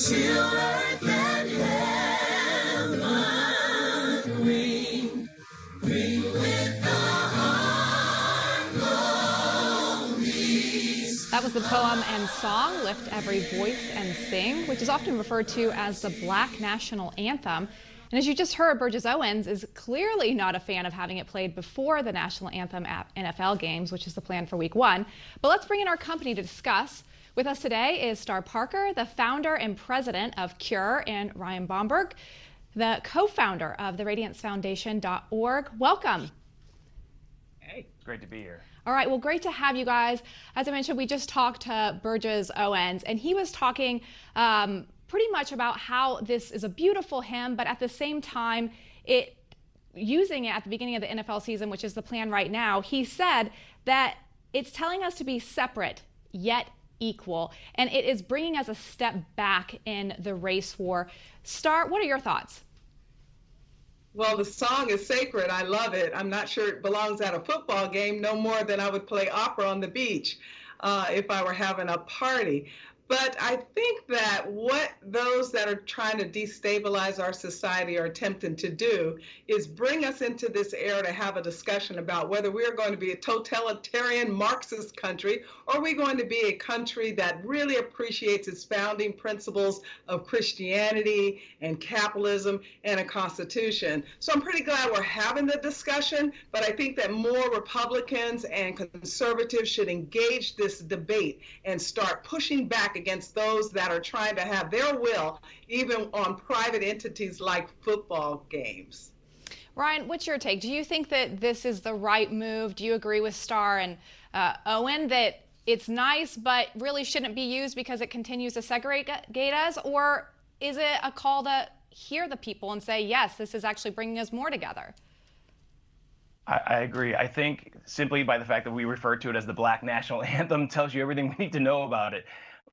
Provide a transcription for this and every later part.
till earth and heaven ring, ring with the harmonies. That was the poem and song, Lift Every Voice and Sing, which is often referred to as the Black National Anthem. And as you just heard, Burgess Owens is clearly not a fan of having it played before the national anthem at NFL games, which is the plan for week 1. But let's bring in our company to discuss. With us today is Star Parker, the founder and president of Cure, and Ryan Bomberger, the co-founder of the RadianceFoundation.org. Welcome. Hey, it's great to be here. All right, well, great to have you guys. As I mentioned, we just talked to Burgess Owens, and he was talking pretty much about how this is a beautiful hymn, but at the same time, using it at the beginning of the NFL season, which is the plan right now, he said that it's telling us to be separate, yet equal, and it is bringing us a step back in the race war. Star, what are your thoughts? Well, the song is sacred. I love it. I'm not sure it belongs at a football game no more than I would play opera on the beach if I were having a party. But I think that what those that are trying to destabilize our society are attempting to do is bring us into this era to have a discussion about whether we're going to be a totalitarian Marxist country or are we going to be a country that really appreciates its founding principles of Christianity and capitalism and a constitution. So I'm pretty glad we're having the discussion, but I think that more Republicans and conservatives should engage this debate and start pushing back against those that are trying to have their will, even on private entities like football games. Ryan, what's your take? Do you think that this is the right move? Do you agree with Star and Owen that it's nice but really shouldn't be used because it continues to segregate us? Or is it a call to hear the people and say, yes, this is actually bringing us more together? I agree. I think simply by the fact that we refer to it as the Black National Anthem tells you everything we need to know about it.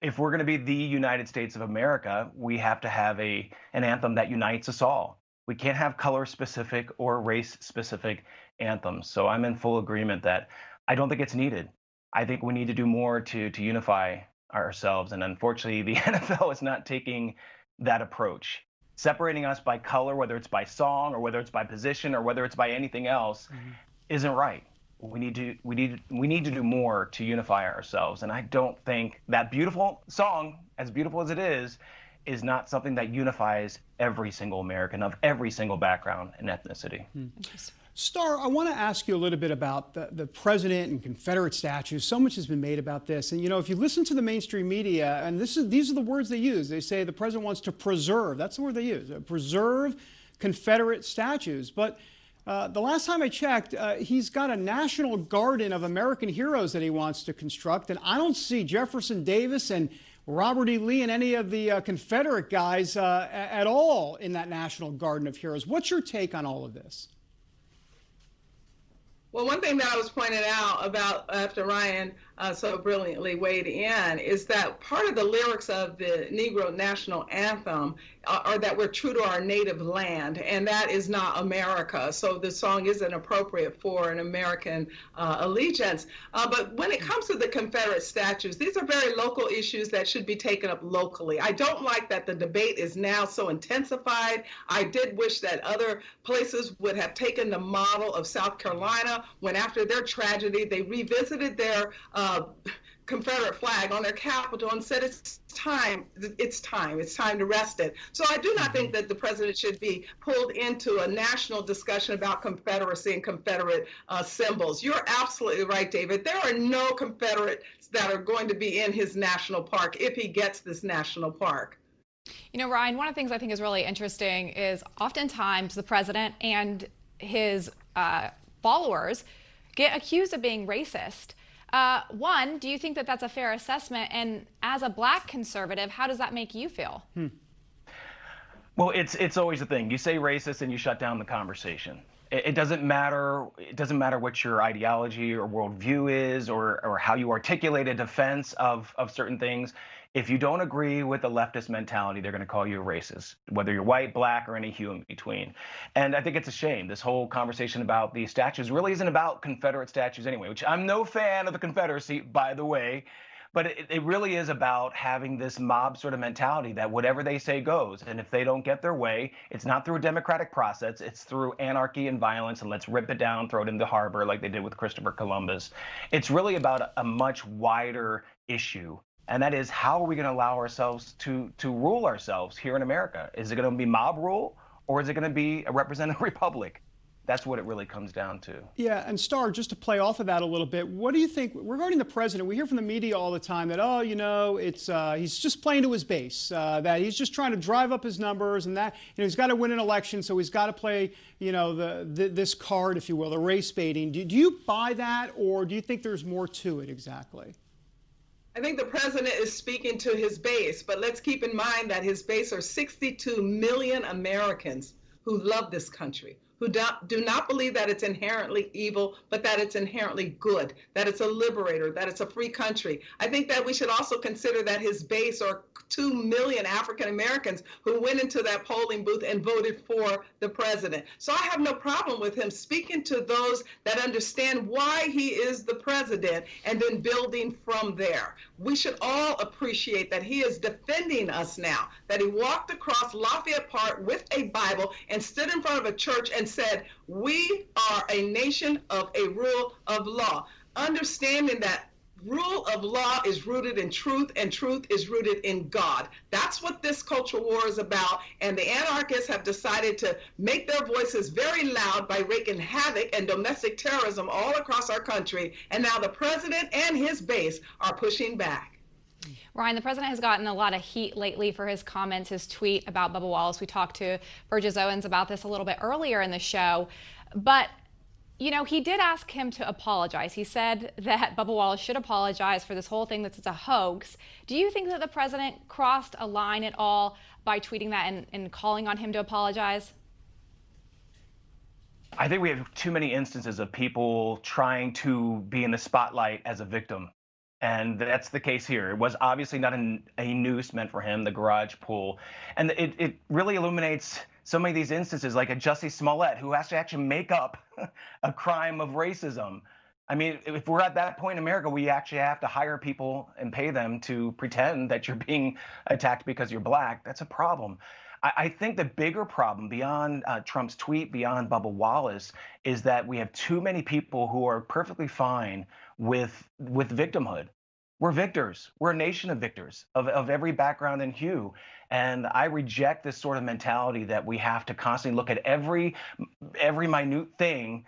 If we're going to be the United States of America, we have to have an anthem that unites us all. We can't have color-specific or race-specific anthems. So I'm in full agreement that I don't think it's needed. I think we need to do more to unify ourselves. And unfortunately, the NFL is not taking that approach. Separating us by color, whether it's by song or whether it's by position or whether it's by anything else, isn't right. We need to do more to unify ourselves. And I don't think that beautiful song, as beautiful as it is not something that unifies every single American of every single background and ethnicity. Star, I want to ask you a little bit about the president and Confederate statues. So much has been made about this. And, you know, if you listen to the mainstream media, and these are the words they use. They say the president wants to preserve. That's the word they use. Preserve Confederate statues. But the last time I checked, he's got a national garden of American heroes that he wants to construct. And I don't see Jefferson Davis and Robert E. Lee and any of the Confederate guys at all in that national garden of heroes. What's your take on all of this? Well, one thing that I was pointing out about after Ryan so brilliantly weighed in is that part of the lyrics of the Negro National Anthem are that we're true to our native land, and that is not America. So the song isn't appropriate for an American allegiance. But when it comes to the Confederate statues, these are very local issues that should be taken up locally. I don't like that the debate is now so intensified. I did wish that other places would have taken the model of South Carolina when after their tragedy, they revisited their Confederate flag on their Capitol and said it's time to rest it. So I do not think that the president should be pulled into a national discussion about Confederacy and Confederate symbols. You're absolutely right, David. There are no Confederates that are going to be in his national park if he gets this national park. You know, Ryan, one of the things I think is really interesting is oftentimes the president and his followers get accused of being racist. One, do you think that that's a fair assessment? And as a black conservative, how does that make you feel? Well, it's always a thing. You say racist and you shut down the conversation. It doesn't matter. It doesn't matter what your ideology or worldview is or how you articulate a defense of certain things. If you don't agree with the leftist mentality, they're going to call you a racist, whether you're white, black, or any hue in between. And I think it's a shame. This whole conversation about these statues really isn't about Confederate statues anyway, which I'm no fan of the Confederacy, by the way. But it really is about having this mob sort of mentality that whatever they say goes. And if they don't get their way, it's not through a democratic process, it's through anarchy and violence, and let's rip it down, throw it in the harbor like they did with Christopher Columbus. It's really about a much wider issue. And that is, how are we going to allow ourselves to rule ourselves here in America? Is it going to be mob rule, or is it going to be a representative republic? That's what it really comes down to. Yeah, and Starr, just to play off of that a little bit, what do you think regarding the president? We hear from the media all the time that, oh, you know, it's he's just playing to his base, that he's just trying to drive up his numbers, and that, you know, he's got to win an election, so he's got to play, you know, this card, if you will, the race baiting. Do you buy that, or do you think there's more to it exactly? I think the president is speaking to his base, but let's keep in mind that his base are 62 million Americans who love this country, who do not believe that it's inherently evil, but that it's inherently good, that it's a liberator, that it's a free country. I think that we should also consider that his base are 2 million African Americans who went into that polling booth and voted for the president. So I have no problem with him speaking to those that understand why he is the president and then building from there. We should all appreciate that he is defending us now, that he walked across Lafayette Park with a Bible and stood in front of a church and said, we are a nation of a rule of law, understanding that rule of law is rooted in truth, and truth is rooted in God. That's what this culture war is about, and the anarchists have decided to make their voices very loud by wreaking havoc and domestic terrorism all across our country, and now the president and his base are pushing back. Ryan, the president has gotten a lot of heat lately for his comments, his tweet about Bubba Wallace. We talked to Burgess Owens about this a little bit earlier in the show, but you know, he did ask him to apologize. He said that Bubba Wallace should apologize for this whole thing, that it's a hoax. Do you think that the president crossed a line at all by tweeting that and calling on him to apologize? I think we have too many instances of people trying to be in the spotlight as a victim. And that's the case here. It was obviously not a noose meant for him, the garage pool. And it really illuminates so many of these instances, like a Jussie Smollett, who has to actually make up a crime of racism. I mean, if we're at that point in America, we actually have to hire people and pay them to pretend that you're being attacked because you're black. That's a problem. I think the bigger problem beyond Trump's tweet, beyond Bubba Wallace, is that we have too many people who are perfectly fine with victimhood. We're victors. We're a nation of victors of every background and hue. And I reject this sort of mentality that we have to constantly look at every minute thing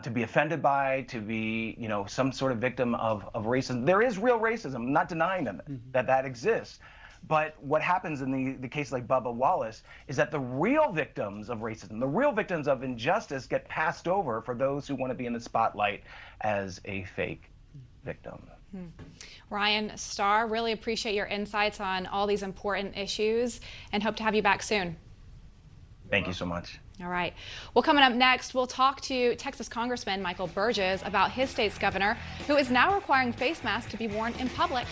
to be offended by, to be, you know, some sort of victim of racism. There is real racism. I'm not denying them that exists. But what happens in the case like Bubba Wallace is that the real victims of racism, the real victims of injustice, get passed over for those who want to be in the spotlight as a fake victim. Ryan, Starr, really appreciate your insights on all these important issues and hope to have you back soon. Thank you so much. All right. Well, coming up next, we'll talk to Texas Congressman Michael Burgess about his state's governor, who is now requiring face masks to be worn in public.